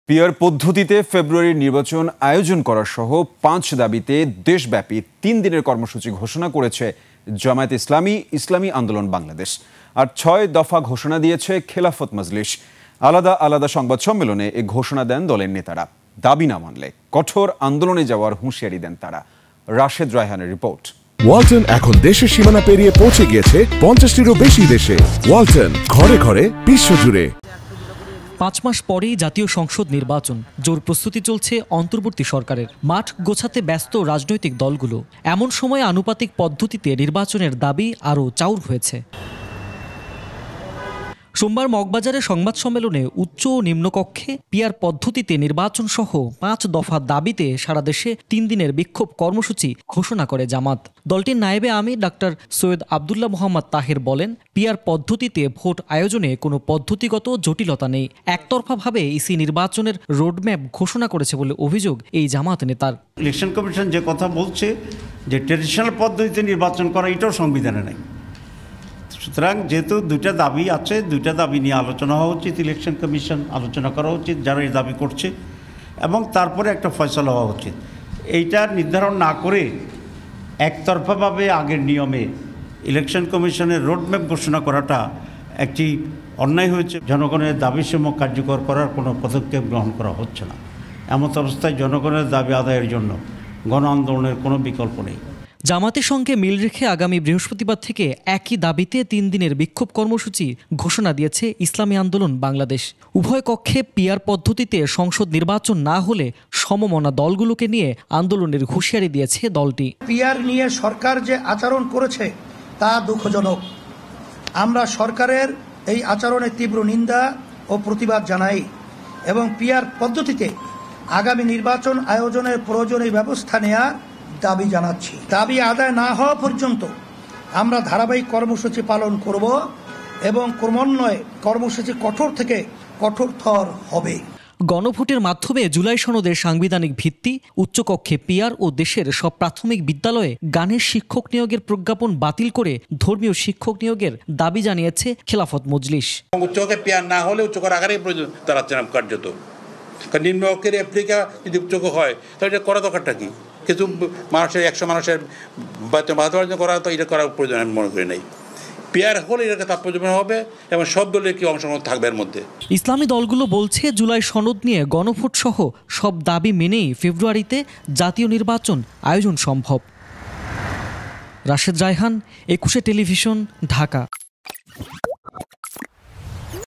Peer পদ্ধতিতে ফেব্রুয়ারির নির্বাচন আয়োজন করা সহ ৫ দাবিতে দেশব্যাপী ৩ দিনের কর্মসূচি ঘোষণা করেছে জামায়াতে ইসলামী, ইসলামী আন্দোলন বাংলাদেশ। আর ৬ দফা ঘোষণা দিয়েছে খেলাফত মজলিস। আলাদা আলাদা সংবাদ সম্মেলনে এ ঘোষণা দেন দলের নেতারা। দাবি না মানলে কঠোর আন্দোলনে যাওয়ার হুঁশিয়ারি দেন তারা। রাশেদ রায়হানের রিপোর্ট। ওয়ালটন এখন দেশের সীমানা পেরিয়ে পৌঁছে গিয়েছে ৫০টিরও বেশি দেশে। ওয়ালটন, ঘরে ঘরে, বিশ্বজুড়ে। ৫ মাস পরেই জাতীয় সংসদ নির্বাচন, জোর প্রস্তুতি চলছে অন্তর্বর্তী সরকারের। মাঠ গোছাতে ব্যস্ত রাজনৈতিক দলগুলো। এমন সময় আনুপাতিক পদ্ধতিতে নির্বাচনের দাবি আরও চাউর হয়েছে। সোমবার মগবাজারে সংবাদ সম্মেলনে উচ্চ ও নিম্নকক্ষে পিয়ার পদ্ধতিতে নির্বাচন সহ ৫ দফা দাবিতে সারা দেশে ৩ দিনের বিক্ষোভ কর্মসূচি ঘোষণা করে জামাত। দলটির নায়েবে আমির ডাক্তার সৈয়দ আবদুল্লাহ মোহাম্মদ তাহের বলেন, পিয়ার পদ্ধতিতে ভোট আয়োজনে কোনো পদ্ধতিগত জটিলতা নেই। একতরফাভাবে ইসি নির্বাচনের রোডম্যাপ ঘোষণা করেছে বলে অভিযোগ এই জামাত নেতার। ইলেকশন কমিশন যে কথা বলছে যে ট্রেডিশনাল পদ্ধতিতে নির্বাচন করা, এটাও সংবিধানে নেই। সুতরাং যেহেতু দুইটা দাবি আছে, দুইটা দাবি নিয়ে আলোচনা হওয়া উচিত, ইলেকশন কমিশন আলোচনা করা উচিত যারা এই দাবি করছে, এবং তারপরে একটা ফয়সালা হওয়া উচিত। এইটা নির্ধারণ না করে একতরফাভাবে আগের নিয়মে ইলেকশন কমিশনের রোডম্যাপ ঘোষণা করাটা একটি অন্যায় হয়েছে। জনগণের দাবিসমূহ কার্যকর করার কোনো পদক্ষেপ গ্রহণ করা হচ্ছে না। এমত অবস্থায় জনগণের দাবি আদায়ের জন্য গণ আন্দোলনের কোনো বিকল্প নেই। জামাতের সঙ্গে মিল রেখে আগামী বৃহস্পতিবার থেকে একই দাবিতে ৩ দিনের বিক্ষোভ কর্মসূচি ঘোষণা দিয়েছে ইসলামী আন্দোলন বাংলাদেশ। উভয় কক্ষে পিয়ার পদ্ধতিতে সংসদ নির্বাচন না হলে সমমনা দলগুলোকে নিয়ে আন্দোলনের হুঁশিয়ারি দিয়েছে দলটি। পিয়ার নিয়ে সরকার যে আচরণ করেছে তা দুঃখজনক। আমরা সরকারের এই আচরণের তীব্র নিন্দা ও প্রতিবাদ জানাই এবং পিয়ার পদ্ধতিতে আগামী নির্বাচন আয়োজনের প্রয়োজনীয় ব্যবস্থা নেওয়ার দাবি জানাচ্ছি। দাবি আদায় না হওয়া পর্যন্ত আমরা ধারাবাহিক কর্মসূচি পালন করব এবং ক্রমান্বয়ে কর্মসূচি কঠোর থেকে কঠোরতর হবে। গণভোটের মাধ্যমে জুলাই সনদের সাংবিধানিক ভিত্তি, উচ্চকক্ষে পিয়ার ও দেশের সব প্রাথমিক বিদ্যালয়ে গানের শিক্ষক নিয়োগের প্রজ্ঞাপন বাতিল করে ধর্মীয় শিক্ষক নিয়োগের দাবি জানিয়েছে খেলাফত মজলিস। উচ্চকক্ষে পিয়ার না হলে উচ্চকর আকারে প্রয়োজন দাঁড়াচ্ছে না কার্যত। কারণ নিম্নকক্ষের অ্যাপ্লিকা যদি উচ্চক হয় তাহলে এটা করা দরকারটা কি? কিন্তু মানুষের ১০০ মানুষের বাধ্যবাধকতা করা, তো এটা করার প্রয়োজন আমি মনে করি নাই। পিয়ার হলে এটাকে তাৎপর্য হবে এবং সব দলের কি অংশগ্রহণ থাকবে এর মধ্যে। ইসলামী দলগুলো বলছে জুলাই সনদ নিয়ে গণভোট সহ সব দাবি মেনেই ফেব্রুয়ারিতে জাতীয় নির্বাচন আয়োজন সম্ভব। রাশেদ রায়হান, ২১ টেলিভিশন, ঢাকা।